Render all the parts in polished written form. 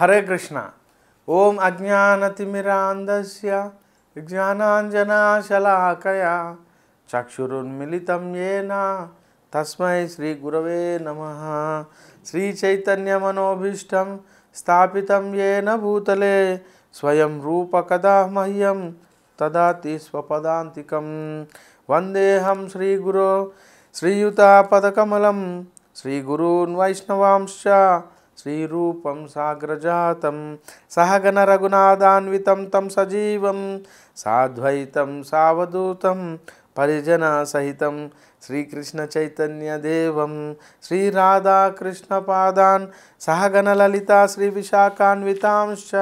हरे कृष्णा। ओम अज्ञानतिमिरान्धस्य ज्ञानाञ्जनशलाकया चक्षुरुन्मिलितं येन तस्मै श्रीगुरवे नमः। श्रीचैतन्यमनोभीष्टं स्थापितं येन भूतले स्वयं रूपकदा मह्यं ददाति स्वपदान्तिकं। वन्देऽहं श्रीगुरो श्रीयुतापदकमलं श्रीगुरून् वैष्णवांश्च श्रीरूपं साग्रजातं सहगण रघुनाथान्वितं तं सजीवं साद्वैतं सावधूतं परिजनसहितं श्रीकृष्ण चैतन्य देवं श्रीराधाकृष्णपादान् सहगण ललिता श्रीविशाखान्वितांश्च।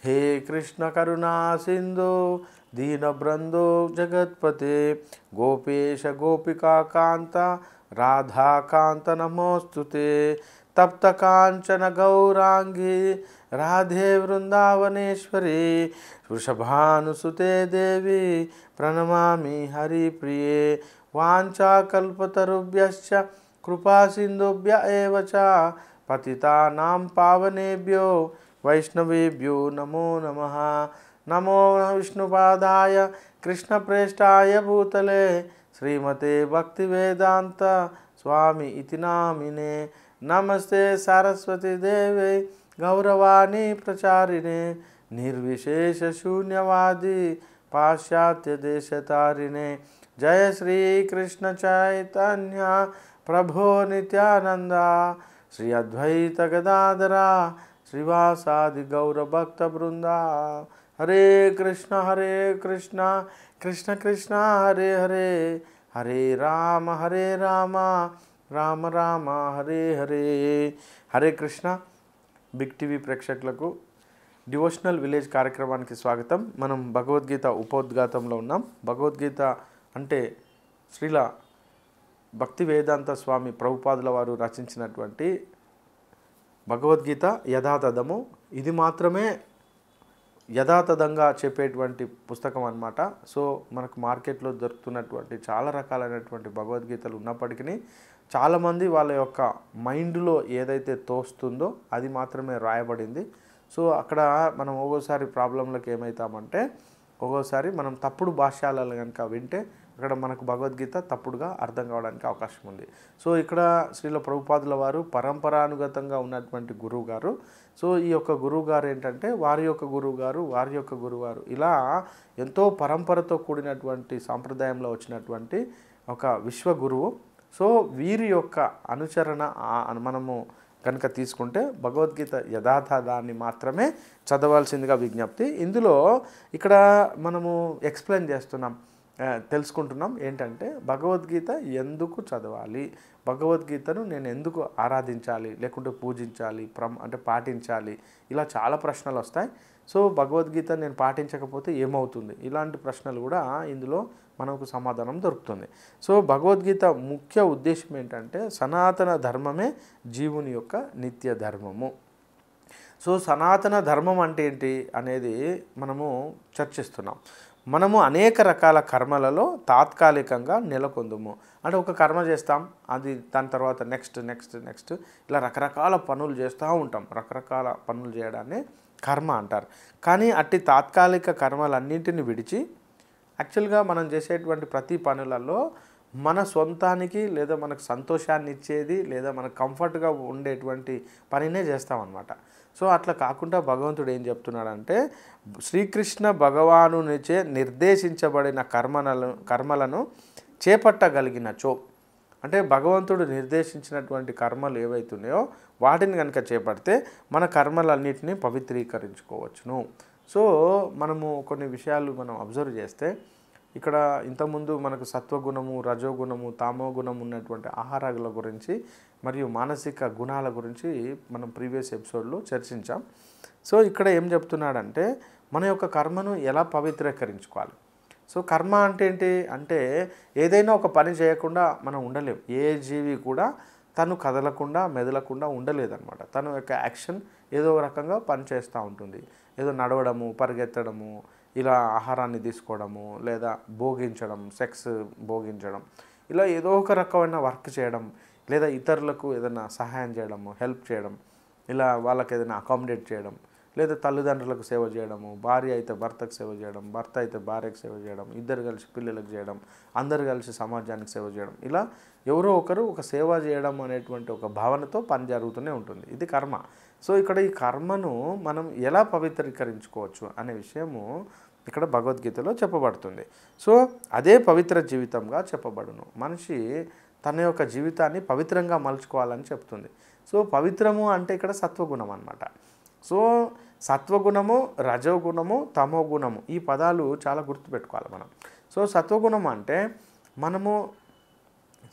हे कृष्ण करुणा सिन्धो दीनबन्धो जगत्पते गोपेश गोपिका कान्त राधा कान्त नमोस्तुते। तप्त कांचन गौरांगी राधे वृंदावनेश्वरी वृषभानुसुते देवी प्रणमामि हरिप्रिये। वाञ्छाकल्पतरुभ्यश्च कृपा सिन्धुभ्य एव च पतितानां पावनेभ्यो वैष्णवेभ्यो नमो नमः। नमो विष्णुपादाय कृष्णप्रेष्ठाय भूतले श्रीमते भक्तिवेदांत स्वामी इति नामिने। नमस्ते सरस्वती देवे गौरवाणी प्रचारिणे निर्विशेष शून्यवादी पाश्चात्य देशतारिणे। जय श्री कृष्ण चैतन्य प्रभो नित्यानंद श्री अद्वैत गदाधरा श्रीवासादि गौर भक्त वृंदा। हरे कृष्ण कृष्ण कृष्ण हरे हरे हरे राम राम राम हरे हरे। हरे कृष्ण। बिग टीवी प्रेक्षకులకు డివోషనల్ విలేజ్ కార్యక్రమానికి స్వాగతం। మనం భగవద్గీత ఉపోద్ఘాతంలో ఉన్నాం। భగవద్గీత అంటే శ్రీల భక్తి వేదాంత స్వామి ప్రభుపాదుల వారు రచించినటువంటి భగవద్గీత యథాతథము। ఇది మాత్రమే యథాతథంగా చెప్పేటువంటి పుస్తకం అన్నమాట। సో మనకు మార్కెట్లో దొరుకుతున్నటువంటి చాలా రకాలైనటువంటి భగవద్గీతలు ఉన్నప్పటికీ చాలామంది వాళ్ళ యొక్క మైండ్లో ఏదైతే తోస్తుందో అది మాత్రమే రాయబడింది। సో అక్కడ మనం ఒక్కోసారి ప్రాబ్లంలకు ఏమవుతామంటే ఒక్కోసారి మనం తప్పుడు భాష్యాలను కనుక వింటే అక్కడ మనకు భగవద్గీత తప్పుడుగా అర్థం కావడానికి అవకాశం ఉంది। సో ఇక్కడ శ్రీల ప్రభుపాదుల వారు పరంపరానుగతంగా ఉన్నటువంటి గురువు గారు। సో ఈ యొక్క గురువు గారు ఏంటంటే వారి యొక్క గురువుగారు ఇలా ఎంతో పరంపరతో కూడినటువంటి సాంప్రదాయంలో వచ్చినటువంటి ఒక విశ్వగురువు। సో వీరి యొక్క అనుచరణ మనము కనుక తీసుకుంటే భగవద్గీత యథాతథాన్ని మాత్రమే చదవాల్సిందిగా విజ్ఞప్తి। ఇందులో ఇక్కడ మనము ఎక్స్ప్లెయిన్ చేస్తున్నాం, తెలుసుకుంటున్నాం ఏంటంటే భగవద్గీత ఎందుకు చదవాలి, భగవద్గీతను నేను ఎందుకు ఆరాధించాలి లేకుంటే పూజించాలి అంటే పాటించాలి, ఇలా చాలా ప్రశ్నలు వస్తాయి। సో భగవద్గీత నేను పాటించకపోతే ఏమవుతుంది, ఇలాంటి ప్రశ్నలు కూడా ఇందులో మనకు సమాధానం దొరుకుతుంది। సో భగవద్గీత ముఖ్య ఉద్దేశం ఏంటంటే సనాతన ధర్మమే జీవుని యొక్క నిత్య ధర్మము। సో సనాతన ధర్మం అంటే ఏంటి అనేది మనము చర్చిస్తున్నాం। మనము అనేక రకాల కర్మలలో తాత్కాలికంగా నెలకొందుము। అంటే ఒక కర్మ చేస్తాం, అది దాని తర్వాత నెక్స్ట్ ఇలా రకరకాల పనులు చేస్తూ ఉంటాం। రకరకాల పనులు చేయడాన్ని కర్మ అంటారు। కానీ అట్టి తాత్కాలిక కర్మలన్నింటిని విడిచి యాక్చువల్గా మనం చేసేటువంటి ప్రతి పనులలో మన సొంతానికి లేదా మనకు సంతోషాన్ని ఇచ్చేది లేదా మనకు కంఫర్ట్గా ఉండేటువంటి పనినే చేస్తామన్నమాట। సో అట్లా కాకుండా భగవంతుడు ఏం చెప్తున్నాడంటే శ్రీకృష్ణ భగవానునిచే నిర్దేశించబడిన కర్మలను చేపట్టగలిగినచో, అంటే భగవంతుడు నిర్దేశించినటువంటి కర్మలు ఏవైతున్నాయో వాటిని కనుక చేపడితే మన కర్మలన్నింటినీ పవిత్రీకరించుకోవచ్చును। సో మనము కొన్ని విషయాలు మనం అబ్జర్వ్ చేస్తే ఇక్కడ ఇంతకుముందు మనకు సత్వగుణము రజోగుణము తామోగుణం ఉన్నటువంటి ఆహారాల గురించి మరియు మానసిక గుణాల గురించి మనం ప్రీవియస్ ఎపిసోడ్లో చర్చించాం। సో ఇక్కడ ఏం చెప్తున్నాడంటే మన యొక్క కర్మను ఎలా పవిత్రీకరించుకోవాలి। సో కర్మ అంటే ఏంటి అంటే ఏదైనా ఒక పని చేయకుండా మనం ఉండలేం। ఏ జీవి కూడా తను కదలకుండా మెదలకుండా ఉండలేదన్నమాట। తన యొక్క యాక్షన్ ఏదో రకంగా పని చేస్తూ ఉంటుంది, ఏదో నడవడము పరిగెత్తడము ఇలా ఆహారాన్ని తీసుకోవడము లేదా భోగించడం సెక్స్ భోగించడం ఇలా ఏదో ఒక రకమైన వర్క్ చేయడం లేదా ఇతరులకు ఏదైనా సహాయం చేయడము హెల్ప్ చేయడం ఇలా వాళ్ళకి ఏదైనా అకామిడేట్ చేయడం, లేదా తల్లిదండ్రులకు సేవ చేయడము, భార్య అయితే భర్తకు సేవ చేయడం, భర్త అయితే భార్యకు సేవ చేయడం, ఇద్దరు కలిసి పిల్లలకు చేయడం, అందరు కలిసి సమాజానికి సేవ చేయడం, ఇలా ఎవరో ఒకరు ఒక సేవ చేయడం అనేటువంటి ఒక భావనతో పని జరుగుతూనే ఉంటుంది. ఇది కర్మ. సో ఇక్కడ ఈ కర్మను మనం ఎలా పవిత్రీకరించుకోవచ్చు అనే విషయము ఇక్కడ భగవద్గీతలో చెప్పబడుతుంది. సో అదే పవిత్ర జీవితంగా చెప్పబడును. మనిషి తన యొక్క జీవితాన్ని పవిత్రంగా మలుచుకోవాలని చెప్తుంది. సో పవిత్రము అంటే ఇక్కడ సత్వగుణం అన్నమాట. సో సత్వగుణము, రజోగుణము, తమోగుణము ఈ పదాలు చాలా గుర్తుపెట్టుకోవాలి మనం. సో సత్వగుణం అంటే మనము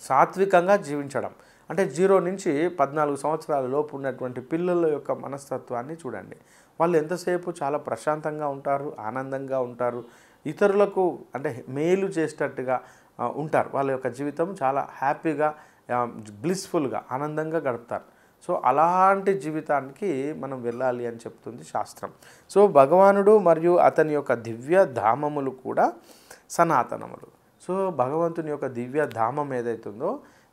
సాత్వికంగా జీవించడం. అంటే 0 నుంచి 14 సంవత్సరాల లోపు ఉన్నటువంటి పిల్లల యొక్క మనస్తత్వాన్ని చూడండి. వాళ్ళు ఎంతసేపు చాలా ప్రశాంతంగా ఉంటారు, ఆనందంగా ఉంటారు, ఇతరులకు అంటే మేలు చేసేటట్టుగా ఉంటారు. వాళ్ళ యొక్క జీవితం చాలా హ్యాపీగా, బ్లిస్ఫుల్గా, ఆనందంగా గడుపుతారు. సో అలాంటి జీవితానికి మనం వెళ్ళాలి అని చెప్తుంది శాస్త్రం. సో భగవానుడు మరియు అతని యొక్క దివ్య ధామములు కూడా సనాతనములు. సో భగవంతుని యొక్క దివ్య ధామం ఏదైతుందో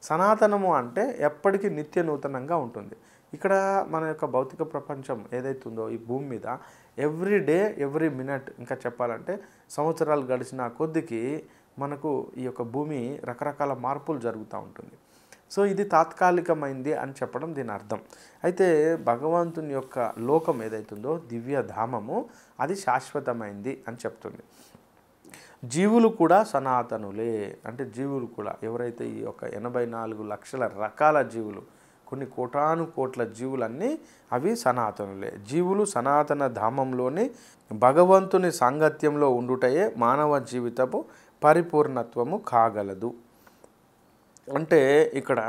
సనాతనము అంటే ఎప్పటికీ నిత్య నూతనంగా ఉంటుంది. ఇక్కడ మన యొక్క భౌతిక ప్రపంచం ఏదైతుందో ఈ భూమి మీద ఎవ్రీ డే, ఎవ్రీ మినిట్, ఇంకా చెప్పాలంటే సంవత్సరాలు గడిచిన కొద్దికి మనకు ఈ యొక్క భూమి రకరకాల మార్పులు జరుగుతూ ఉంటుంది. సో ఇది తాత్కాలికమైంది అని చెప్పడం దీని అర్థం. అయితే భగవంతుని యొక్క లోకం ఏదైతుందో దివ్య ధామము అది శాశ్వతమైంది అని చెప్తుంది. జీవులు కూడా సనాతనులే. అంటే జీవులు కూడా ఎవరైతే ఈ యొక్క 84 లక్షల రకాల జీవులు, కొన్ని కోటాను కోట్ల జీవులన్నీ అవి సనాతనులే. జీవులు సనాతన ధామంలోని భగవంతుని సాంగత్యంలో ఉండుటయే మానవ జీవితపు పరిపూర్ణత్వము కాగలదు. అంటే ఇక్కడ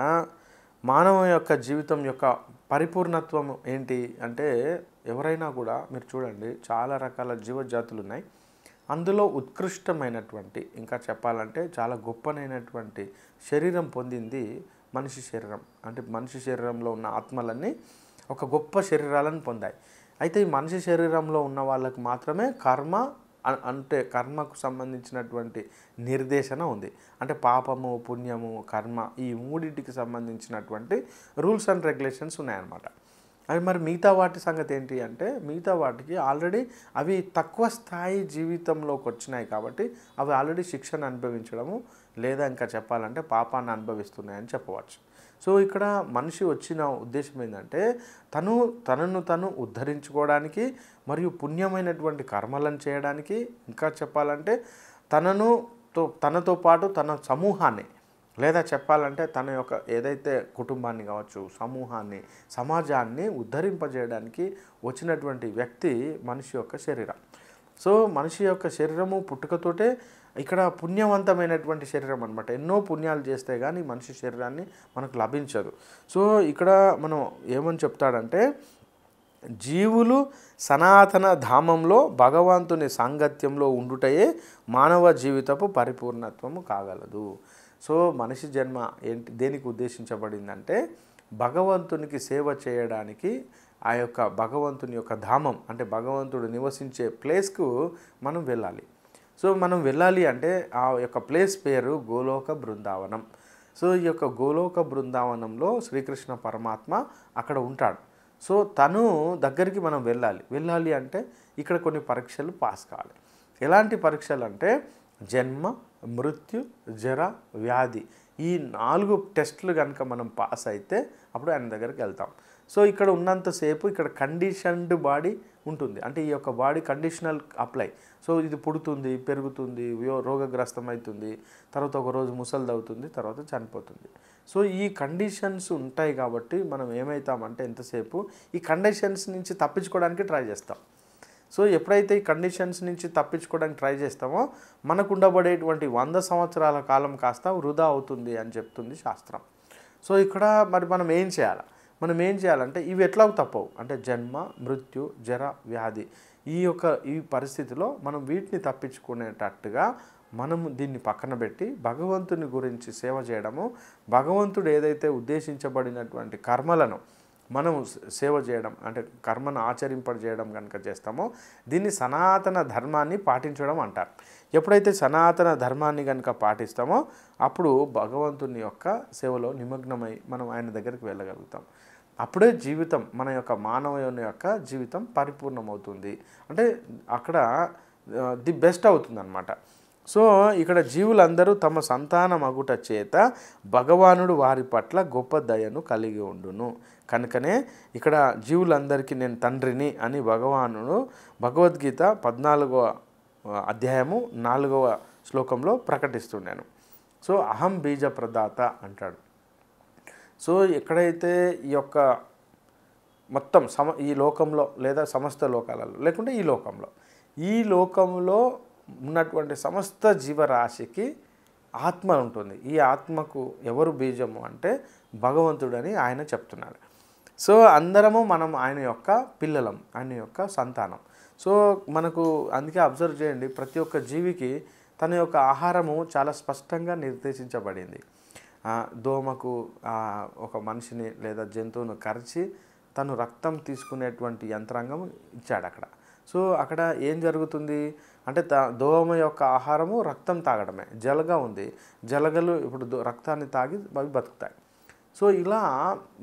మానవ యొక్క జీవితం యొక్క పరిపూర్ణత్వం ఏంటి అంటే, ఎవరైనా కూడా మీరు చూడండి చాలా రకాల జీవజాతులు ఉన్నాయి. అందులో ఉత్కృష్టమైనటువంటి, ఇంకా చెప్పాలంటే చాలా గొప్పనైనటువంటి శరీరం పొందింది మనిషి శరీరం. అంటే మనిషి శరీరంలో ఉన్న ఆత్మలన్నీ ఒక గొప్ప శరీరాలను పొందాయి. అయితే ఈ మనిషి శరీరంలో ఉన్న వాళ్ళకు మాత్రమే కర్మ, అంటే కర్మకు సంబంధించినటువంటి నిర్దేశన ఉంది. అంటే పాపము, పుణ్యము, కర్మ ఈ మూడింటికి సంబంధించినటువంటి రూల్స్ అండ్ రెగ్యులేషన్స్ ఉన్నాయన్నమాట. అవి మరి మిగతా వాటి సంగతి ఏంటి అంటే, మిగతా వాటికి ఆల్రెడీ అవి తక్కువ స్థాయి జీవితంలోకి వచ్చినాయి కాబట్టి అవి ఆల్రెడీ శిక్షను అనుభవించడము, లేదా ఇంకా చెప్పాలంటే పాపాన్ని అనుభవిస్తున్నాయని చెప్పవచ్చు. సో ఇక్కడ మనిషి వచ్చిన ఉద్దేశం ఏంటంటే తనను ఉద్ధరించుకోవడానికి మరియు పుణ్యమైనటువంటి కర్మలను చేయడానికి, ఇంకా చెప్పాలంటే తనతో పాటు తన సమూహాన్ని, లేదా చెప్పాలంటే తన యొక్క ఏదైతే కుటుంబాన్ని కావచ్చు, సమూహాన్ని, సమాజాన్ని ఉద్ధరింపజేయడానికి వచ్చినటువంటి వ్యక్తి మనిషి యొక్క శరీరం. సో మనిషి యొక్క శరీరము పుట్టుకతోటే ఇక్కడ పుణ్యవంతమైనటువంటి శరీరం అనమాట. ఎన్నో పుణ్యాలు చేస్తే కానీ మనిషి శరీరాన్ని మనకు లభించదు. సో ఇక్కడ మనం ఏమని చెప్తాడంటే, జీవులు సనాతన ధామంలో భగవంతుని సాంగత్యంలో ఉండుటయే మానవ జీవితపు పరిపూర్ణత్వము కాగలదు. సో మనిషి జన్మ దేనికి ఉద్దేశించబడిందంటే, భగవంతునికి సేవ చేయడానికి ఆ యొక్క భగవంతుని యొక్క ధామం, అంటే భగవంతుడు నివసించే ప్లేస్కు మనం వెళ్ళాలి. సో మనం వెళ్ళాలి అంటే ఆ యొక్క ప్లేస్ పేరు గోలోక బృందావనం. సో ఈ యొక్క గోలోక బృందావనంలో శ్రీకృష్ణ పరమాత్మ అక్కడ ఉంటాడు. సో తను దగ్గరికి మనం వెళ్ళాలి అంటే ఇక్కడ కొన్ని పరీక్షలు పాస్ కావాలి. ఎలాంటి పరీక్షలు అంటే జన్మ, మృత్యు, జర, వ్యాధి ఈ 4 టెస్టులు కనుక మనం పాస్ అయితే అప్పుడు ఆయన దగ్గరికి వెళ్తాం. సో ఇక్కడ ఉన్నంతసేపు ఇక్కడ కండిషన్డ్ బాడీ ఉంటుంది. అంటే ఈ యొక్క బాడీ కండిషనల్ అప్లై. సో ఇది పుడుతుంది, పెరుగుతుంది, రోగగ్రస్తం అవుతుంది, తర్వాత ఒకరోజు ముసలిదవుతుంది, తర్వాత చనిపోతుంది. సో ఈ కండిషన్స్ ఉంటాయి కాబట్టి మనం ఏమవుతామంటే ఎంతసేపు ఈ కండిషన్స్ నుంచి తప్పించుకోవడానికి ట్రై చేస్తాం. సో ఎప్పుడైతే ఈ కండిషన్స్ నుంచి తప్పించుకోవడానికి ట్రై చేస్తామో మనకు ఉండబడేటువంటి 100 సంవత్సరాల కాలం కాస్త వృధా అవుతుంది అని చెప్తుంది శాస్త్రం. సో ఇక్కడ మరి మనం ఏం చేయాలంటే ఇవి ఎట్లా తప్పవు అంటే జన్మ, మృత్యు, జర, వ్యాధి ఈ పరిస్థితిలో మనం వీటిని తప్పించుకునేటట్టుగా మనం దీన్ని పక్కన పెట్టి భగవంతుని గురించి సేవ చేయడము, భగవంతుడు ఏదైతే ఉద్దేశించబడినటువంటి కర్మలను మనం సేవ చేయడం, అంటే కర్మను ఆచరింపజేయడం కనుక చేస్తామో దీన్ని సనాతన ధర్మాన్ని పాటించడం అంటారు. ఎప్పుడైతే సనాతన ధర్మాన్ని కనుక పాటిస్తామో అప్పుడు భగవంతుని యొక్క సేవలో నిమగ్నమై మనం ఆయన దగ్గరికి వెళ్ళగలుగుతాం. అప్పుడే జీవితం మన యొక్క మానవుని యొక్క జీవితం పరిపూర్ణమవుతుంది. అంటే అక్కడ ది బెస్ట్ అవుతుందన్నమాట. సో ఇక్కడ జీవులందరూ తమ సంతానమగుట చేత భగవానుడు వారి పట్ల గొప్ప దయను కలిగి ఉండును. కనుకనే ఇక్కడ జీవులందరికీ నేను తండ్రిని అని భగవానుడు భగవద్గీత 14వ అధ్యాయము 4వ శ్లోకంలో ప్రకటిస్తున్నాను. సో అహం బీజ ప్రదాత అంటాడు. సో ఎక్కడైతే ఈ యొక్క మొత్తం ఈ లోకంలో లేదా సమస్త లోకాలలో లేకుంటే ఈ లోకంలో ఉన్నటువంటి సమస్త జీవరాశికి ఆత్మ ఉంటుంది. ఈ ఆత్మకు ఎవరు బీజము అంటే భగవంతుడని ఆయన చెప్తున్నాడు. సో అందరము మనం ఆయన యొక్క పిల్లలం, ఆయన యొక్క సంతానం. సో మనకు అందుకే అబ్జర్వ్ చేయండి, ప్రతి ఒక్క జీవికి తన యొక్క ఆహారము చాలా స్పష్టంగా నిర్దేశించబడింది. దోమకు ఒక మనిషిని లేదా జంతువును కరిచి తను రక్తం తీసుకునేటువంటి యంత్రాంగం ఇచ్చాడు అక్కడ. సో అక్కడ ఏం జరుగుతుంది అంటే దోమ యొక్క ఆహారము రక్తం తాగడమే. జలగ ఉంది, జలగలు ఇప్పుడు రక్తాన్ని తాగి అవి బతుకుతాయి. సో ఇలా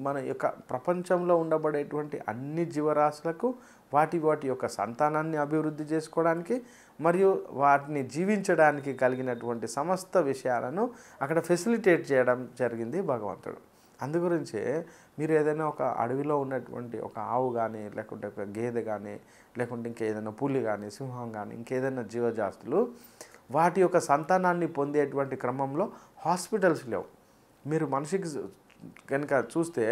మన యొక్క ప్రపంచంలో ఉండబడేటువంటి అన్ని జీవరాశులకు వాటి యొక్క సంతానాన్ని అభివృద్ధి చేసుకోవడానికి మరియు వాటిని జీవించడానికి కలిగినటువంటి సమస్త విషయాలను అక్కడ ఫెసిలిటేట్ చేయడం జరిగింది భగవంతుడు. అందుగురించే మీరు ఏదైనా ఒక అడవిలో ఉన్నటువంటి ఒక ఆవు కానీ లేకుంటే ఒక గేదె కానీ లేకుంటే ఇంకేదైనా పులి కానీ సింహం కానీ ఇంకేదైనా జీవజాతులు వాటి యొక్క సంతానాన్ని పొందేటువంటి క్రమంలో హాస్పిటల్స్ లేవు. మీరు మనిషికి కనుక చూస్తే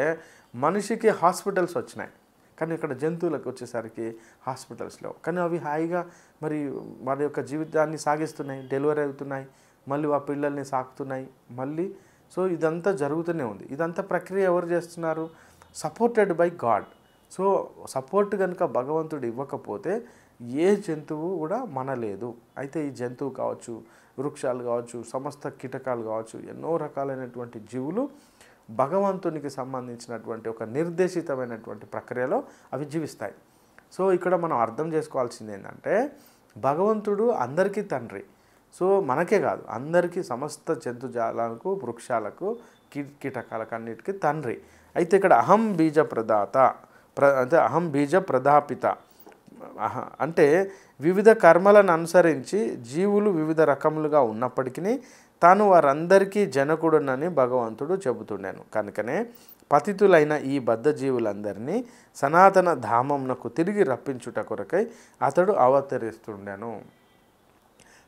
మనిషికి హాస్పిటల్స్ వచ్చినాయి, కానీ ఇక్కడ జంతువులకు వచ్చేసరికి హాస్పిటల్స్ లేవు. కానీ అవి హాయిగా మరి వారి యొక్క జీవితాన్ని సాగిస్తున్నాయి, డెలివరీ అవుతున్నాయి, మళ్ళీ ఆ పిల్లల్ని సాకుతున్నాయి మళ్ళీ. సో ఇదంతా జరుగుతూనే ఉంది. ఇదంతా ప్రక్రియ ఎవరు చేస్తున్నారు? Supported by God. So support కనుక భగవంతుడు ఇవ్వకపోతే ఏ జంతువు కూడా మనలేదు. అయితే ఈ జంతువు కావచ్చు, వృక్షాలు కావచ్చు, సమస్త కీటకాలు కావచ్చు, ఎన్నో రకాలైనటువంటి జీవులు భగవంతునికి సంబంధించినటువంటి ఒక నిర్దేశితమైనటువంటి ప్రక్రియలో అవి జీవిస్తాయి. సో ఇక్కడ మనం అర్థం చేసుకోవాల్సింది ఏంటంటే భగవంతుడు అందరికీ తండ్రి. సో మనకే కాదు, అందరికీ సమస్త జంతుజాలాలకు, వృక్షాలకు, కీటకాలకు అన్నిటికీ తండ్రి. అయితే ఇక్కడ అహం బీజ ప్రదాత అంటే అహం బీజ ప్రదాపిత అంటే వివిధ కర్మలను అనుసరించి జీవులు వివిధ రకములుగా ఉన్నప్పటికీ తాను వారందరికీ జనకుడునని భగవంతుడు చెబుతున్నాను. కనుకనే పతితులైన ఈ బద్ధ జీవులందరినీ సనాతన ధామంనకు తిరిగి రప్పించుట కొరకై అతడు అవతరిస్తుండెను.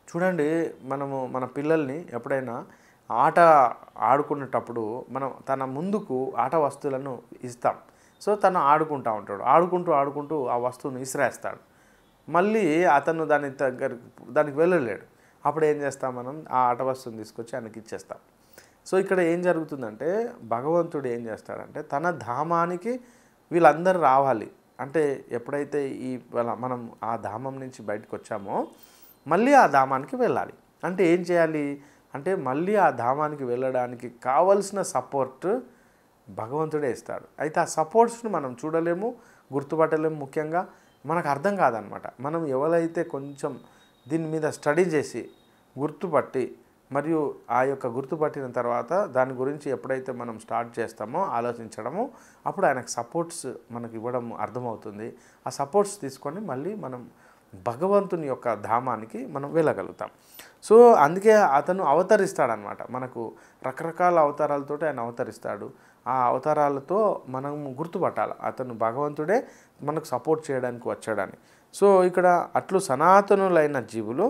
చూడండి, మనము మన పిల్లల్ని ఎప్పుడైనా ఆట ఆడుకునేటప్పుడు మనం తన ముందుకు ఆట వస్తువులను ఇస్తాం. సో తను ఆడుకుంటూ ఉంటాడు, ఆడుకుంటూ ఆ వస్తువును ఇసిరేస్తాడు. మళ్ళీ అతను దానికి వెళ్ళలేడు. అప్పుడు ఏం చేస్తాం? మనం ఆ ఆట వస్తువుని తీసుకొచ్చి ఆయనకి ఇచ్చేస్తాం. సో ఇక్కడ ఏం జరుగుతుందంటే భగవంతుడు ఏం చేస్తాడంటే తన ధామానికి వీళ్ళందరూ రావాలి. అంటే ఎప్పుడైతే మనం ఆ ధామం నుంచి బయటకు వచ్చామో మళ్ళీ ఆ ధామానికి వెళ్ళాలి. అంటే ఏం చేయాలి అంటే మళ్ళీ ఆ ధామానికి వెళ్ళడానికి కావలసిన సపోర్ట్ భగవంతుడే ఇస్తాడు. అయితే ఆ సపోర్ట్స్ను మనం చూడలేము, గుర్తుపట్టలేము. ముఖ్యంగా మనకు అర్థం కాదనమాట. మనం ఎవరైతే కొంచెం దీని మీద స్టడీ చేసి గుర్తుపట్టి మరియు ఆ యొక్క గుర్తుపట్టిన తర్వాత దాని గురించి ఎప్పుడైతే మనం స్టార్ట్ చేస్తామో ఆలోచించడము, అప్పుడు ఆయనకు సపోర్ట్స్ మనకు ఇవ్వడం అర్థమవుతుంది. ఆ సపోర్ట్స్ తీసుకొని మళ్ళీ మనం భగవంతుని యొక్క ధామానికి మనం వెళ్ళగలుగుతాం. సో అందుకే అతను అవతరిస్తాడనమాట. మనకు రకరకాల అవతారాలతో ఆయన అవతరిస్తాడు. ఆ అవతారాలతో మనం గుర్తుపట్టాలి అతను భగవంతుడే మనకు సపోర్ట్ చేయడానికి వచ్చాడని. సో ఇక్కడ అట్లు సనాతనులైన జీవులు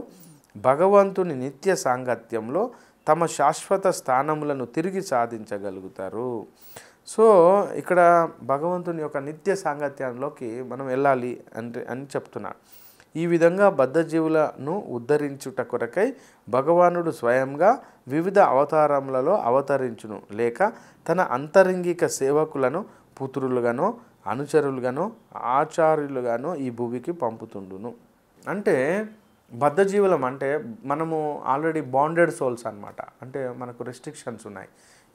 భగవంతుని నిత్య సాంగత్యంలో తమ శాశ్వత స్థానములను తిరిగి సాధించగలుగుతారు. సో ఇక్కడ భగవంతుని యొక్క నిత్య సాంగత్యంలోకి మనం వెళ్ళాలి అని చెప్తున్నారు. ఈ విధంగా బద్ధజీవులను ఉద్ధరించుట కొరకై భగవానుడు స్వయంగా వివిధ అవతారములలో అవతరించును, లేక తన అంతరంగిక సేవకులను పుత్రులుగానో అనుచరులుగానో ఆచార్యులుగానో ఈ భూమికి పంపుతుండును. అంటే బద్ధజీవులం అంటే మనము ఆల్రెడీ బాండెడ్ సోల్స్ అనమాట. అంటే మనకు రెస్ట్రిక్షన్స్ ఉన్నాయి.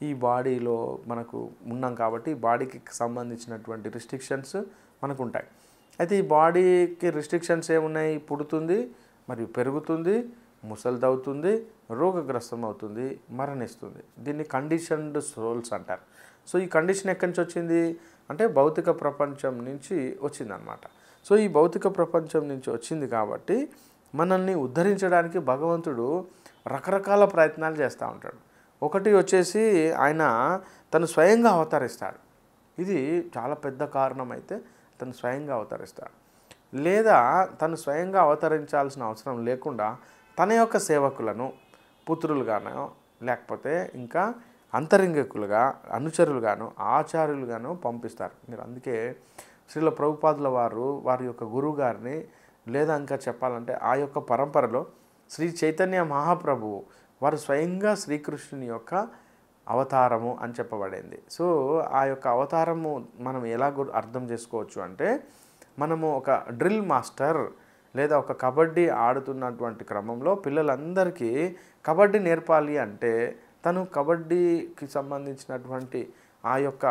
ఈ బాడీలో మనకు ఉన్నాం కాబట్టి ఈ బాడీకి సంబంధించినటువంటి రెస్ట్రిక్షన్స్ మనకు ఉంటాయి. అయితే ఈ బాడీకి రెస్ట్రిక్షన్స్ ఏమున్నాయి? పుడుతుంది మరియు పెరుగుతుంది ముసలిదవుతుంది, రోగగ్రస్తం అవుతుంది, మరణిస్తుంది. దీన్ని కండిషన్డ్ సోల్స్ అంటారు. సో ఈ కండిషన్ ఎక్కడి నుంచి వచ్చింది అంటే భౌతిక ప్రపంచం నుంచి వచ్చిందనమాట. సో ఈ భౌతిక ప్రపంచం నుంచి వచ్చింది కాబట్టి మనల్ని ఉద్ధరించడానికి భగవంతుడు రకరకాల ప్రయత్నాలు చేస్తూ ఉంటాడు. ఒకటి వచ్చేసి ఆయన తను స్వయంగా అవతరిస్తాడు. ఇది చాలా పెద్ద కారణం. అయితే తను స్వయంగా అవతరిస్తాడు. లేదా తను స్వయంగా అవతరించాల్సిన అవసరం లేకుండా తన యొక్క సేవకులను పుత్రులుగానో లేకపోతే ఇంకా అంతరంగికులుగా అనుచరులుగాను ఆచార్యులుగాను పంపిస్తారు. మీరు అందుకే శ్రీల ప్రభుపాదుల వారి యొక్క గురువు గారిని లేదా ఇంకా చెప్పాలంటే ఆ యొక్క పరంపరలో శ్రీ చైతన్య మహాప్రభువు వారు స్వయంగా శ్రీకృష్ణుని యొక్క అవతారము అని చెప్పబడింది. సో ఆ యొక్క అవతారము మనం ఎలా అర్థం చేసుకోవచ్చు అంటే మనము ఒక డ్రిల్ మాస్టర్ లేదా ఒక కబడ్డీ ఆడుతున్నటువంటి క్రమంలో పిల్లలందరికీ కబడ్డీ నేర్పాలి అంటే తను కబడ్డీకి సంబంధించినటువంటి ఆ యొక్క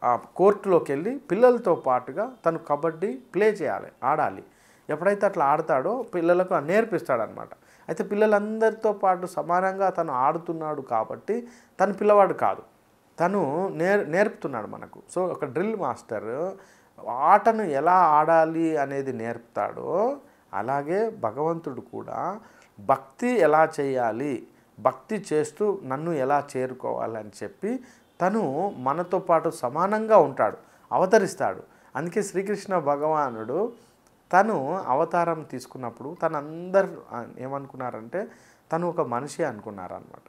ఆ కోర్టులోకి వెళ్ళి పిల్లలతో పాటుగా తను కబడ్డీ ప్లే చేయాలి, ఆడాలి. ఎప్పుడైతే అట్లా ఆడతాడో పిల్లలకు నేర్పిస్తాడనమాట. అయితే పిల్లలందరితో పాటు సమానంగా తను ఆడుతున్నాడు కాబట్టి తను పిల్లవాడు కాదు, తను నేర్పుతున్నాడు మనకు. సో ఒక డ్రిల్ మాస్టర్ ఆటను ఎలా ఆడాలి అనేది నేర్పుతాడో అలాగే భగవంతుడు కూడా భక్తి ఎలా చేయాలి, భక్తి చేస్తూ నన్ను ఎలా చేరుకోవాలని చెప్పి తను మనతో పాటు సమానంగా ఉంటాడు, అవతరిస్తాడు. అందుకే శ్రీకృష్ణ భగవానుడు తను అవతారం తీసుకున్నప్పుడు అందరు ఏమనుకున్నారంటే తను ఒక మనిషి అనుకున్నారనమాట.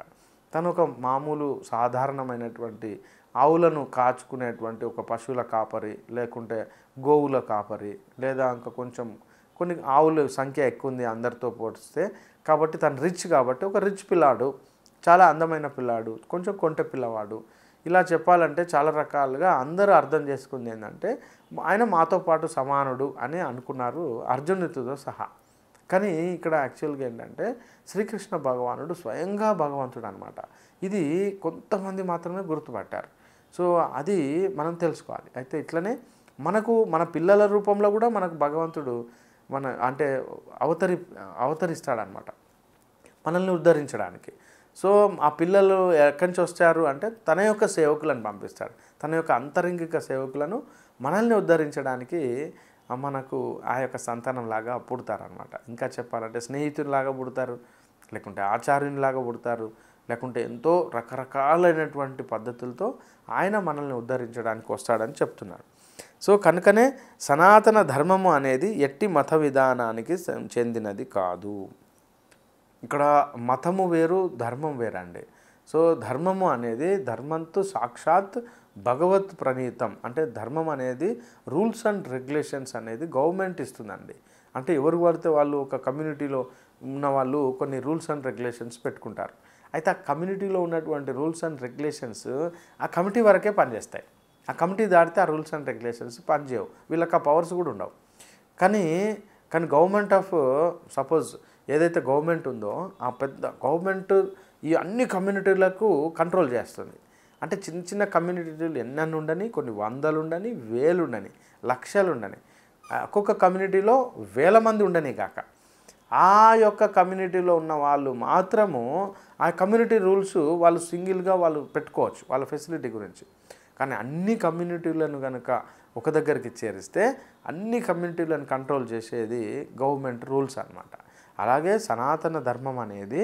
తను ఒక మామూలు సాధారణమైనటువంటి ఆవులను కాచుకునేటువంటి ఒక పశువుల కాపరి లేకుంటే గోవుల కాపరి లేదా ఇంకా కొన్ని ఆవుల సంఖ్య ఎక్కువ ఉంది అందరితో పోలిస్తే కాబట్టి తను రిచ్ కాబట్టి ఒక రిచ్ పిల్లాడు, చాలా అందమైన పిల్లాడు, కొంచెం కొంటె పిల్లవాడు. ఇలా చెప్పాలంటే చాలా రకాలుగా అందరూ అర్థం చేసుకుంది ఏంటంటే ఆయన మాతో పాటు సమానుడు అని అనుకున్నారు అర్జునుడితో సహా. కానీ ఇక్కడ యాక్చువల్గా ఏంటంటే శ్రీకృష్ణ భగవానుడు స్వయంగా భగవంతుడు అనమాట. ఇది కొంతమంది మాత్రమే గుర్తుపట్టారు. సో అది మనం తెలుసుకోవాలి. అయితే ఇట్లనే మన పిల్లల రూపంలో కూడా మనకు భగవంతుడు అవతరిస్తాడనమాట మనల్ని ఉద్ధరించడానికి. సో ఆ పిల్లలు ఎక్కడి నుంచి వచ్చారు అంటే తన యొక్క సేవకులను పంపిస్తాడు. తన యొక్క అంతరంగిక సేవకులను మనల్ని ఉద్ధరించడానికి మనకు ఆ యొక్క సంతానంలాగా పుడతారనమాట. ఇంకా చెప్పాలంటే స్నేహితునిలాగా పుడతారు, లేకుంటే ఆచార్యునిలాగా పుడతారు, లేకుంటే ఎంతో రకరకాలైనటువంటి పద్ధతులతో ఆయన మనల్ని ఉద్ధరించడానికి వస్తాడని చెప్తున్నారు. సో కనుకనే సనాతన ధర్మము అనేది ఎట్టి మత విధానానికి చెందినది కాదు. ఇక్కడ మతము వేరు, ధర్మం వేరండి. సో ధర్మము అనేది ధర్మంతో సాక్షాత్ భగవత్ ప్రణీతం. అంటే ధర్మం అనేది రూల్స్ అండ్ రెగ్యులేషన్స్ అనేది గవర్నమెంట్ ఇస్తుందండి. అంటే ఎవరు పడితే వాళ్ళు ఒక కమ్యూనిటీలో ఉన్న వాళ్ళు కొన్ని రూల్స్ అండ్ రెగ్యులేషన్స్ పెట్టుకుంటారు. అయితే ఆ కమ్యూనిటీలో ఉన్నటువంటి రూల్స్ అండ్ రెగ్యులేషన్స్ ఆ కమిటీ వరకే పనిచేస్తాయి. ఆ కమిటీ దాటితే ఆ రూల్స్ అండ్ రెగ్యులేషన్స్ పనిచేయవు, వీళ్ళకి ఆ పవర్స్ కూడా ఉండవు. కానీ గవర్నమెంట్ ఆఫ్ సపోజ్ ఏదైతే గవర్నమెంట్ ఉందో ఆ పెద్ద గవర్నమెంట్ ఈ అన్ని కమ్యూనిటీలకు కంట్రోల్ చేస్తుంది. అంటే చిన్న చిన్న కమ్యూనిటీలు ఎన్నెన్ని ఉండని, కొన్ని వందలు ఉండని, వేలు ఉండని, లక్షలు ఉండని, ఒక్కొక్క కమ్యూనిటీలో వేల మంది ఉండని కాక ఆ యొక్క కమ్యూనిటీలో ఉన్న వాళ్ళు మాత్రము ఆ కమ్యూనిటీ రూల్స్ వాళ్ళు సింగిల్గా వాళ్ళు పెట్టుకోవచ్చు వాళ్ళ ఫెసిలిటీ గురించి. కానీ అన్ని కమ్యూనిటీలను కనుక ఒక దగ్గరికి చేరిస్తే అన్ని కమ్యూనిటీలను కంట్రోల్ చేసేది గవర్నమెంట్ రూల్స్ అన్నమాట. అలాగే సనాతన ధర్మం అనేది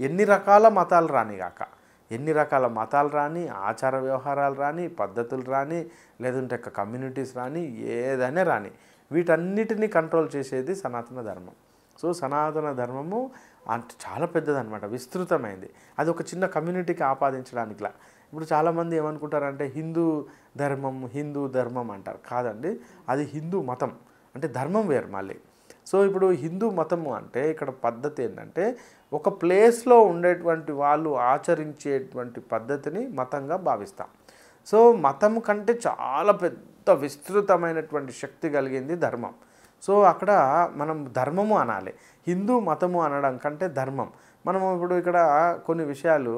ఎన్ని రకాల మతాలు రానిగాక, ఎన్ని రకాల మతాలు రాని, ఆచార వ్యవహారాలు రాని, పద్ధతులు రాని, లేదంటే కమ్యూనిటీస్ రాని, ఏదైనా రాని, వీటన్నిటిని కంట్రోల్ చేసేది సనాతన ధర్మం. సో సనాతన ధర్మము అంటే చాలా పెద్దదన్నమాట, విస్తృతమైంది. అది ఒక చిన్న కమ్యూనిటీకి ఆపాదించడానికిలా. ఇప్పుడు చాలామంది ఏమనుకుంటారంటే హిందూ ధర్మం అంటారు. కాదండి, అది హిందూ మతం, అంటే ధర్మం వేరు మళ్ళీ. సో ఇప్పుడు హిందూ మతము అంటే ఇక్కడ పద్ధతి ఏంటంటే ఒక ప్లేస్లో ఉండేటువంటి వాళ్ళు ఆచరించేటువంటి పద్ధతిని మతంగా భావిస్తాం. సో మతం కంటే చాలా పెద్ద విస్తృతమైనటువంటి శక్తి కలిగింది ధర్మం. సో అక్కడ మనం ధర్మము అనాలి, హిందూ మతము అనడం కంటే ధర్మం. మనము ఇప్పుడు ఇక్కడ కొన్ని విషయాలు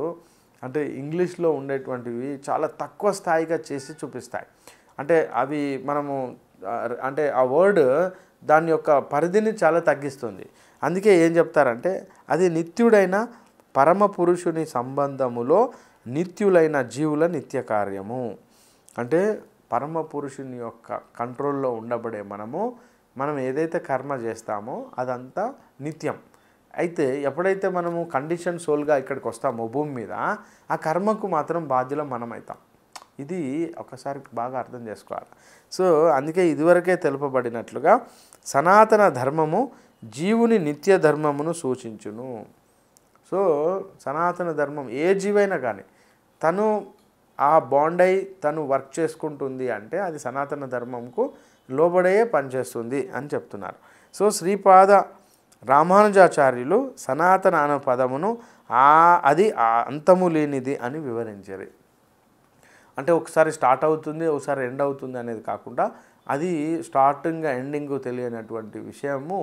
అంటే ఇంగ్లీష్లో ఉండేటువంటివి చాలా తక్కువ స్థాయిగా చేసి చూపిస్తాయి. అంటే అవి మనము అంటే ఆ వర్డ్ దాని యొక్క పరిధిని చాలా తగ్గిస్తుంది. అందుకే ఏం చెప్తారంటే అది నిత్యుడైన పరమ పురుషుని సంబంధములో నిత్యులైన జీవుల నిత్య కార్యము. అంటే పరమ పురుషుని యొక్క కంట్రోల్లో ఉండబడే మనం ఏదైతే కర్మ చేస్తామో అదంతా నిత్యం. అయితే ఎప్పుడైతే మనము కండిషన్ సోల్గా ఇక్కడికి వస్తామో భూమి మీద, ఆ కర్మకు మాత్రం బాధ్యులం మనం అవుతాం. ఇది ఒకసారి బాగా అర్థం చేసుకోవాలి. సో అందుకే ఇదివరకే తెలుపబడినట్లుగా సనాతన ధర్మము జీవుని నిత్య ధర్మమును సూచించును. సో సనాతన ధర్మం ఏ జీవైనా కానీ తను ఆ బాండ్ అయి తను వర్క్ చేసుకుంటుంది అంటే అది సనాతన ధర్మంకు లోబడే పనిచేస్తుంది అని చెప్తున్నారు. సో శ్రీపాద రామానుజాచార్యులు సనాతన అనే పదమును అది అంతము లేనిది అని వివరించారు. అంటే ఒకసారి స్టార్ట్ అవుతుంది, ఒకసారి ఎండ్ అవుతుంది అనేది కాకుండా అది స్టార్టింగ్ ఎండింగ్ తెలియనటువంటి విషయము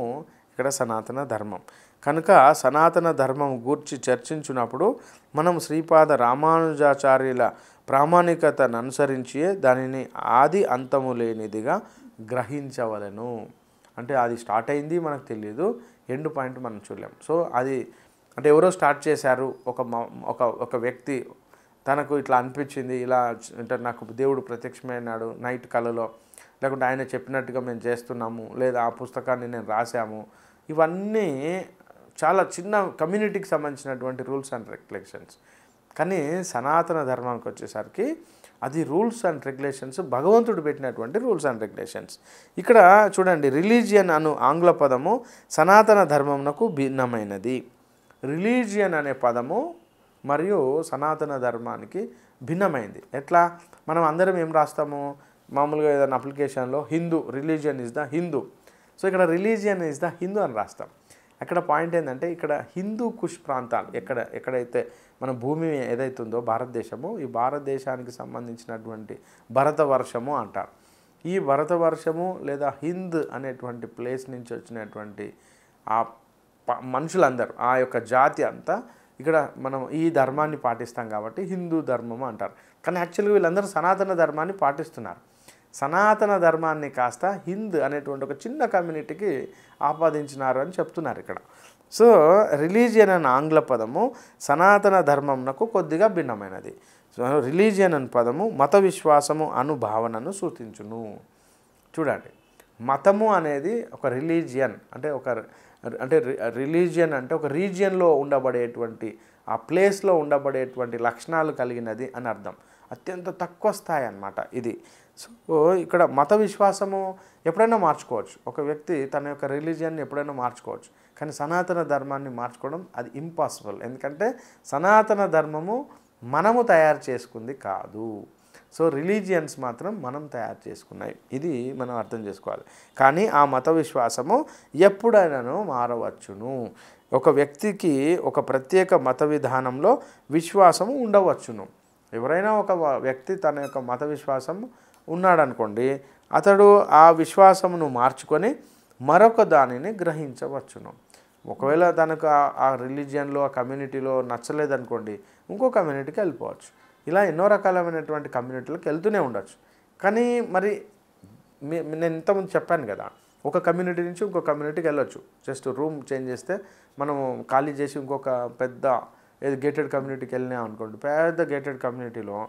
ఇక్కడ సనాతన ధర్మం. కనుక సనాతన ధర్మం గూర్చి చర్చించినప్పుడు మనం శ్రీపాద రామానుజాచార్యుల ప్రామాణికతను అనుసరించి దానిని ఆది అంతము లేనిదిగా గ్రహించవలెను. అంటే అది స్టార్ట్ అయింది మనకు తెలియదు, ఎండ్ పాయింట్ మనం చూడలేము. సో అది అంటే ఎవరో స్టార్ట్ చేశారు, ఒక వ్యక్తి తనకు ఇట్లా అనిపించింది, ఇలా అంటే నాకు దేవుడు ప్రత్యక్షమైనాడు నైట్ కలలో, లేకుంటే ఆయన చెప్పినట్టుగా మేము చేస్తున్నాము, లేదా ఆ పుస్తకాన్ని నేను రాశాము. ఇవన్నీ చాలా చిన్న కమ్యూనిటీకి సంబంధించినటువంటి రూల్స్ అండ్ రెగ్యులేషన్స్. కానీ సనాతన ధర్మానికి వచ్చేసరికి అది రూల్స్ అండ్ రెగ్యులేషన్స్, భగవంతుడు పెట్టినటువంటి రూల్స్ అండ్ రెగ్యులేషన్స్. ఇక్కడ చూడండి, రిలీజియన్ అను ఆంగ్ల పదము సనాతన ధర్మమునకు భిన్నమైనది. రిలీజియన్ అనే పదము మరియు సనాతన ధర్మానికి భిన్నమైంది. ఎట్లా? మనం అందరం ఏం రాస్తాము మామూలుగా ఏదైనా అప్లికేషన్లో Hindu, religion is the Hindu. So ఇక్కడ రిలీజియన్ ఈజ్ ద హిందూ అని రాస్తాం. అక్కడ పాయింట్ ఏంటంటే ఇక్కడ హిందూ కుష్ ప్రాంతాలు ఎక్కడైతే మన భూమి ఏదైతే ఉందో భారతదేశము, ఈ భారతదేశానికి సంబంధించినటువంటి భరతవర్షము అంటారు. ఈ భరతవర్షము లేదా హింద్ అనేటువంటి ప్లేస్ నుంచి వచ్చినటువంటి ఆ మనుషులందరూ, ఆ యొక్క జాతి అంతా ఇక్కడ మనం ఈ ధర్మాన్ని పాటిస్తాం కాబట్టి హిందూ ధర్మము అంటారు. కానీ యాక్చువల్గా వీళ్ళందరూ సనాతన ధర్మాన్ని పాటిస్తున్నారు. సనాతన ధర్మాన్ని కాస్త హింద్ అనేటువంటి ఒక చిన్న కమ్యూనిటీకి ఆపాదించినారు అని చెప్తున్నారు ఇక్కడ. సో రిలీజియన్ అనే ఆంగ్ల పదము సనాతన ధర్మంనకు కొద్దిగా భిన్నమైనది. సో రిలీజియన్ అనే పదము మత విశ్వాసము అను భావనను సూచించును. చూడండి, మతము అనేది ఒక రిలీజియన్ అంటే రిలీజియన్ అంటే ఒక రీజియన్లో ఉండబడేటువంటి ఆ ప్లేస్లో ఉండబడేటువంటి లక్షణాలు కలిగినది అని అర్థం. అత్యంత తక్కువ స్థాయి అన్నమాట ఇది. సో ఇక్కడ మత విశ్వాసము ఎప్పుడైనా మార్చుకోవచ్చు, ఒక వ్యక్తి తన యొక్క రిలీజియన్ని ఎప్పుడైనా మార్చుకోవచ్చు. కానీ సనాతన ధర్మాన్ని మార్చుకోవడం అది ఇంపాసిబుల్. ఎందుకంటే సనాతన ధర్మము మనము తయారు చేసుకుంది కాదు. సో రిలీజియన్స్ మాత్రం మనం తయారు చేసుకున్నాయి. ఇది మనం అర్థం చేసుకోవాలి. కానీ ఆ మత విశ్వాసము ఎప్పుడైనాను మారవచ్చును. ఒక వ్యక్తికి ఒక ప్రత్యేక మత విధానంలో విశ్వాసము ఉండవచ్చును. ఎవరైనా ఒక వ్యక్తి తన యొక్క మత విశ్వాసం ఉన్నాడనుకోండి, అతడు ఆ విశ్వాసమును మార్చుకొని మరొక దానిని గ్రహించవచ్చును. ఒకవేళ తనకు ఆ రిలీజియన్లో ఆ కమ్యూనిటీలో నచ్చలేదనుకోండి, ఇంకో కమ్యూనిటీకి వెళ్ళిపోవచ్చు. ఇలా ఎన్నో రకాలైనటువంటి కమ్యూనిటీలకు వెళ్తూనే ఉండొచ్చు. కానీ మరి నేను ఇంతకుముందు చెప్పాను కదా, ఒక కమ్యూనిటీ నుంచి ఇంకో కమ్యూనిటీకి వెళ్ళొచ్చు. జస్ట్ రూమ్ చేంజ్ చేస్తే మనం ఖాళీ చేసి ఇంకొక పెద్ద గేటెడ్ కమ్యూనిటీకి వెళ్ళినా అనుకోండి, పెద్ద గేటెడ్ కమ్యూనిటీలో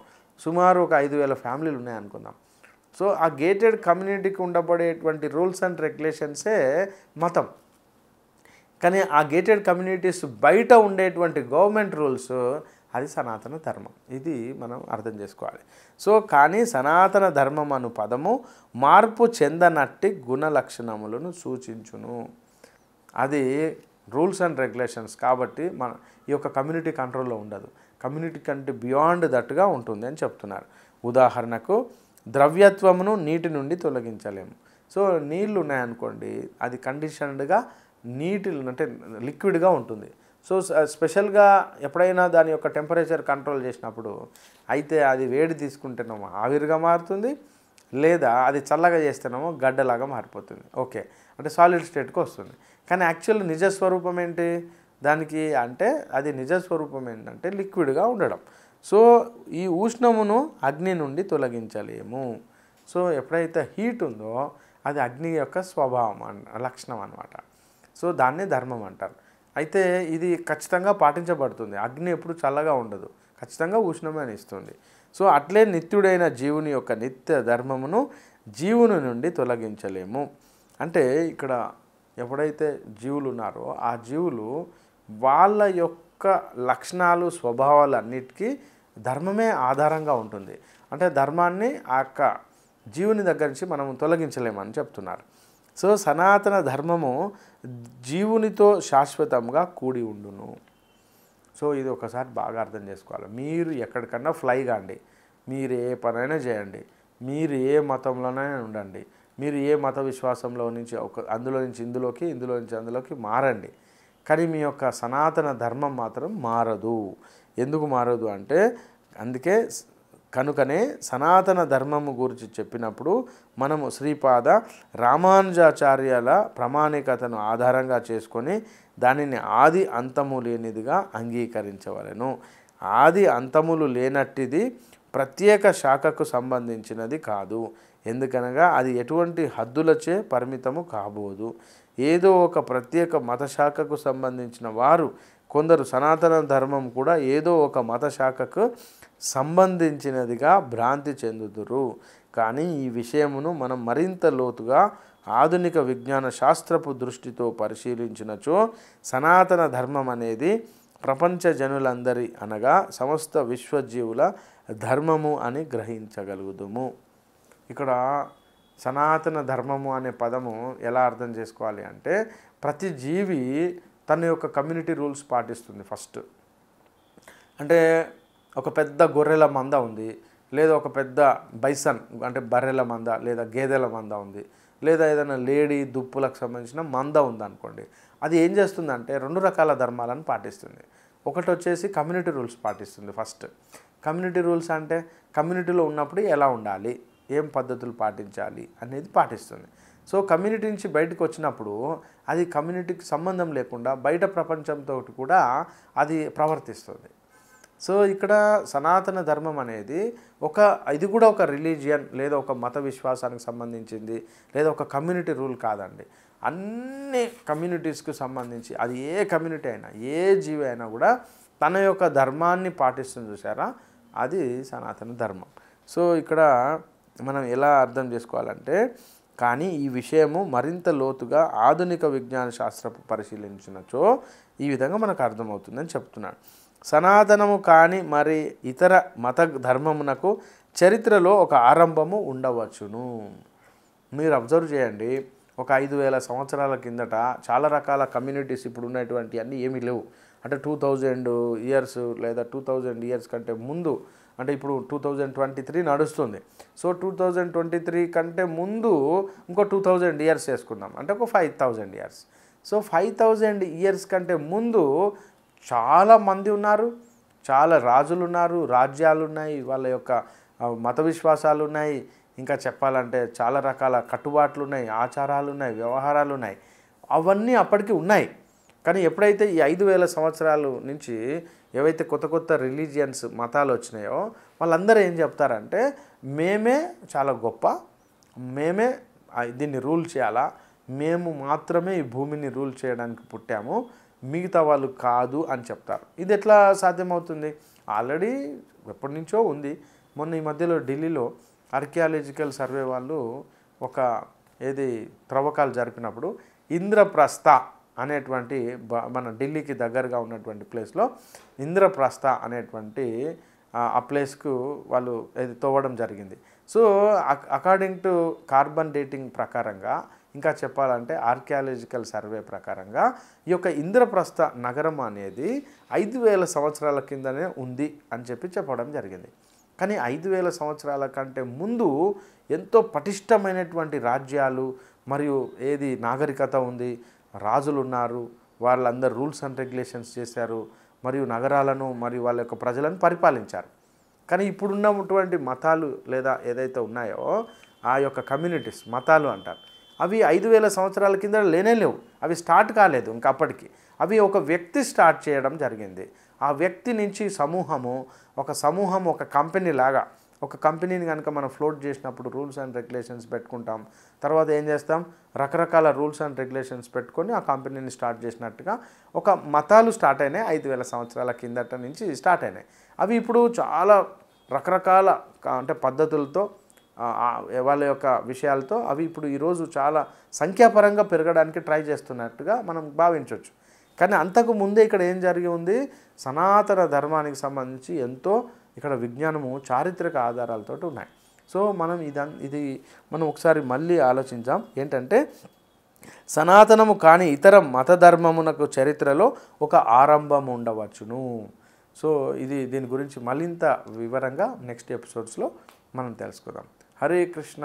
సుమారు ఒక 5,000 ఫ్యామిలీలు ఉన్నాయనుకుందాం. సో ఆ గేటెడ్ కమ్యూనిటీకి ఉండబడేటువంటి రూల్స్ అండ్ రెగ్యులేషన్సే మతం. కానీ ఆ గేటెడ్ కమ్యూనిటీస్ బయట ఉండేటువంటి గవర్నమెంట్ రూల్స్ అది సనాతన ధర్మం. ఇది మనం అర్థం చేసుకోవాలి. సో కానీ సనాతన ధర్మం అను పదము మార్పు చెందనట్టి గుణ లక్షణములను సూచించును. అది రూల్స్ అండ్ రెగ్యులేషన్స్ కాబట్టి మన ఈ యొక్క కమ్యూనిటీ కంట్రోల్లో ఉండదు. కమ్యూనిటీ కంటే బియాండ్ దట్గా ఉంటుంది అని చెప్తున్నారు. ఉదాహరణకు ద్రవ్యత్వమును నీటి నుండి తొలగించలేము. సో నీళ్ళు ఉన్నాయనుకోండి, అది కండిషన్డ్గా నీటి అంటే లిక్విడ్గా ఉంటుంది. సో స్పెషల్గా ఎప్పుడైనా దాని యొక్క టెంపరేచర్ కంట్రోల్ చేసినప్పుడు అయితే అది వేడి తీసుకుంటేనేమో ఆవిరిగా మారుతుంది, లేదా అది చల్లగా చేస్తేనేమో గడ్డలాగా మారిపోతుంది. ఓకే, అంటే సాలిడ్ స్టేట్కి వస్తుంది. కానీ యాక్చువల్ నిజస్వరూపం ఏంటి దానికి అంటే అది నిజస్వరూపం ఏంటంటే లిక్విడ్గా ఉండడం. సో ఈ ఉష్ణమును అగ్ని నుండి తొలగించలేము. సో ఎప్పుడైతే హీట్ ఉందో అది అగ్ని యొక్క స్వభావం లక్షణం అన్నమాట. సో దాన్నే ధర్మం అంటారు. అయితే ఇది ఖచ్చితంగా పాటించబడుతుంది. అగ్ని ఎప్పుడు చల్లగా ఉండదు, ఖచ్చితంగా ఉష్ణమే ఇస్తుంది. సో అట్లే నిత్యుడైన జీవుని యొక్క నిత్య ధర్మమును జీవుని నుండి తొలగించలేము. అంటే ఇక్కడ ఎప్పుడైతే జీవులు ఉన్నారో ఆ జీవులు వాళ్ళ యొక్క లక్షణాలు స్వభావాలు అన్నిటికీ ధర్మమే ఆధారంగా ఉంటుంది. అంటే ధర్మాన్ని ఆ యొక్క జీవుని దగ్గర నుంచి మనం తొలగించలేమని చెప్తున్నారు. సో సనాతన ధర్మము జీవునితో శాశ్వతంగా కూడి ఉండును. సో ఇది ఒకసారి బాగా అర్థం చేసుకోవాలి. మీరు ఎక్కడికన్నా ఫ్లై కాండి, మీరు ఏ పనైనా చేయండి, మీరు ఏ మతంలోనైనా ఉండండి, మీరు ఏ మత విశ్వాసంలో నుంచి అందులో నుంచి ఇందులోకి, ఇందులో నుంచి అందులోకి మారండి, కానీ మీ యొక్క సనాతన ధర్మం మాత్రం మారదు. ఎందుకు మారదు అంటే కనుకనే సనాతన ధర్మము గురించి చెప్పినప్పుడు మనము శ్రీపాద రామానుజాచార్యుల ప్రామాణికతను ఆధారంగా చేసుకొని దానిని ఆది అంతము లేనిదిగా అంగీకరించవలెను. ఆది అంతములు లేనట్టిది ప్రత్యేక శాఖకు సంబంధించినది కాదు. ఎందుకనగా అది ఎటువంటి హద్దులచే పరిమితము కాబోదు. ఏదో ఒక ప్రత్యేక మత శాఖకు సంబంధించిన వారు కొందరు సనాతన ధర్మం కూడా ఏదో ఒక మత శాఖకు సంబంధించినదిగా భ్రాంతి చెందుతురు. కానీ ఈ విషయమును మనం మరింత లోతుగా ఆధునిక విజ్ఞాన శాస్త్రపు దృష్టితో పరిశీలించినచో సనాతన ధర్మం అనేది ప్రపంచ జనులందరి అనగా సమస్త విశ్వజీవుల ధర్మము అని గ్రహించగలుగుదుము. ఇక్కడ సనాతన ధర్మము అనే పదము ఎలా అర్థం చేసుకోవాలి అంటే ప్రతి జీవి తన యొక్క కమ్యూనిటీ రూల్స్ పాటిస్తుంది. ఫస్ట్ అంటే ఒక పెద్ద గొర్రెల మంద ఉంది, లేదా ఒక పెద్ద బైసన్ అంటే బర్రెల మంద లేదా గేదెల మంద ఉంది, లేదా ఏదైనా లేడీ దుప్పులకు సంబంధించిన మంద ఉందనుకోండి. అది ఏం చేస్తుందంటే రెండు రకాల ధర్మాలను పాటిస్తుంది. ఒకటి వచ్చేసి కమ్యూనిటీ రూల్స్ పాటిస్తుంది. ఫస్ట్ కమ్యూనిటీ రూల్స్ అంటే కమ్యూనిటీలో ఉన్నప్పుడు ఎలా ఉండాలి, ఏం పద్ధతులు పాటించాలి అనేది పాటిస్తుంది. సో కమ్యూనిటీ నుంచి బయటకు వచ్చినప్పుడు అది కమ్యూనిటీకి సంబంధం లేకుండా బయట ప్రపంచంతో కూడా అది ప్రవర్తిస్తుంది. సో ఇక్కడ సనాతన ధర్మం అనేది ఇది కూడా ఒక రిలీజియన్ లేదా ఒక మత విశ్వాసానికి సంబంధించింది లేదా ఒక కమ్యూనిటీ రూల్ కాదండి. అన్ని కమ్యూనిటీస్కి సంబంధించి అది ఏ కమ్యూనిటీ అయినా ఏ జీవి అయినా కూడా తన యొక్క ధర్మాన్ని పాటిస్తుంది. చూసారా, అది సనాతన ధర్మం. సో ఇక్కడ మనం ఎలా అర్థం చేసుకోవాలంటే కానీ ఈ విషయము మరింత లోతుగా ఆధునిక విజ్ఞాన శాస్త్రపు పరిశీలించినచో ఈ విధంగా మనకు అర్థమవుతుందని చెప్తున్నాడు. సనాతనము కానీ మరి ఇతర మత ధర్మమునకు చరిత్రలో ఒక ఆరంభము ఉండవచ్చును. మీరు అబ్జర్వ్ చేయండి, ఒక 5000 సంవత్సరాల కిందట చాలా రకాల కమ్యూనిటీస్ ఇప్పుడు ఉన్నటువంటి అన్నీ ఏమీ లేవు. అంటే 2000 ఇయర్స్ లేదా 2000 ఇయర్స్ కంటే ముందు, అంటే ఇప్పుడు 2023 నడుస్తుంది. సో 2023 కంటే ముందు ఇంకో 2000 ఇయర్స్ వేసుకుందాం, అంటే ఒక 5000 ఇయర్స్. సో 5000 ఇయర్స్ కంటే ముందు చాలా మంది ఉన్నారు, చాలా రాజులు ఉన్నారు, రాజ్యాలు ఉన్నాయి, వాళ్ళ యొక్క మత విశ్వాసాలు ఉన్నాయి, ఇంకా చెప్పాలంటే చాలా రకాల కట్టుబాట్లు ఉన్నాయి, ఆచారాలు ఉన్నాయి, వ్యవహారాలు ఉన్నాయి. అవన్నీ అప్పటికి ఉన్నాయి. కానీ ఎప్పుడైతే ఈ 5000 సంవత్సరాల నుంచి ఏవైతే కొత్త కొత్త రిలీజియన్స్ మతాలు వచ్చినాయో వాళ్ళందరూ ఏం చెప్తారంటే మేమే చాలా గొప్ప, మేమే దీన్ని రూల్ చేయాలా, మేము మాత్రమే ఈ భూమిని రూల్ చేయడానికి పుట్టాము, మిగతా వాళ్ళు కాదు అని చెప్తారు. ఇది ఎట్లా సాధ్యమవుతుంది? ఆల్రెడీ ఎప్పటి నుంచో ఉంది. మొన్న ఈ మధ్యలో ఢిల్లీలో ఆర్కియాలజికల్ సర్వే వాళ్ళు ఒక త్రవ్వకాలు జరిపినప్పుడు ఇంద్రప్రస్థ అనేటువంటి మన ఢిల్లీకి దగ్గరగా ఉన్నటువంటి ప్లేస్లో ఇంద్రప్రస్థ అనేటువంటి ఆ ప్లేస్కు వాళ్ళు తవ్వడం జరిగింది. So according to carbon dating ప్రకారంగా, ఇంకా చెప్పాలంటే ఆర్కియాలజికల్ సర్వే ప్రకారంగా ఈ యొక్క ఇంద్రప్రస్థ నగరం అనేది 5000 సంవత్సరాల కిందనే ఉంది అని చెప్పడం జరిగింది. కానీ 5000 సంవత్సరాల కంటే ముందు ఎంతో పటిష్టమైనటువంటి రాజ్యాలు మరియు నాగరికత ఉంది, రాజులు ఉన్నారు, వాళ్ళందరూ రూల్స్ అండ్ రెగ్యులేషన్స్ చేశారు, మరియు నగరాలను మరియు వాళ్ళ యొక్క ప్రజలను పరిపాలించారు. కానీ ఇప్పుడున్నటువంటి మతాలు లేదా ఏదైతే ఉన్నాయో ఆ యొక్క కమ్యూనిటీస్ మతాలు అంటారు, అవి 5000 సంవత్సరాల కింద లేవు, అవి స్టార్ట్ కాలేదు ఇంకా అప్పటికి. అవి ఒక వ్యక్తి స్టార్ట్ చేయడం జరిగింది. ఆ వ్యక్తి నుంచి సమూహం ఒక కంపెనీ లాగా ఒక కంపెనీని కనుక మనం ఫ్లోట్ చేసినప్పుడు రూల్స్ అండ్ రెగ్యులేషన్స్ పెట్టుకుంటాం. తర్వాత ఏం చేస్తాం, రకరకాల రూల్స్ అండ్ రెగ్యులేషన్స్ పెట్టుకొని ఆ కంపెనీని స్టార్ట్ చేసినట్టుగా ఒక మతాలు స్టార్ట్ అయినాయి 5000 సంవత్సరాల కిందట నుంచి స్టార్ట్ అయినాయి. అవి ఇప్పుడు చాలా రకరకాల అంటే పద్ధతులతో వాళ్ళ యొక్క విషయాలతో అవి ఇప్పుడు ఈరోజు చాలా సంఖ్యాపరంగా పెరగడానికి ట్రై చేస్తున్నట్టుగా మనం భావించవచ్చు. కానీ అంతకు ముందే ఇక్కడ ఏం జరిగి ఉంది, సనాతన ధర్మానికి సంబంధించి ఎంతో ఇక్కడ విజ్ఞానము చారిత్రక ఆధారాలతో ఉన్నాయి. సో మనం ఇది మనం ఒకసారి మళ్ళీ ఆలోచించాం. ఏంటంటే సనాతనము కానీ ఇతర మత ధర్మమునకు చరిత్రలో ఒక ఆరంభం ఉండవచ్చును. సో దీని గురించి మరింత వివరంగా నెక్స్ట్ ఎపిసోడ్స్లో మనం తెలుసుకుందాం. హరే కృష్ణ.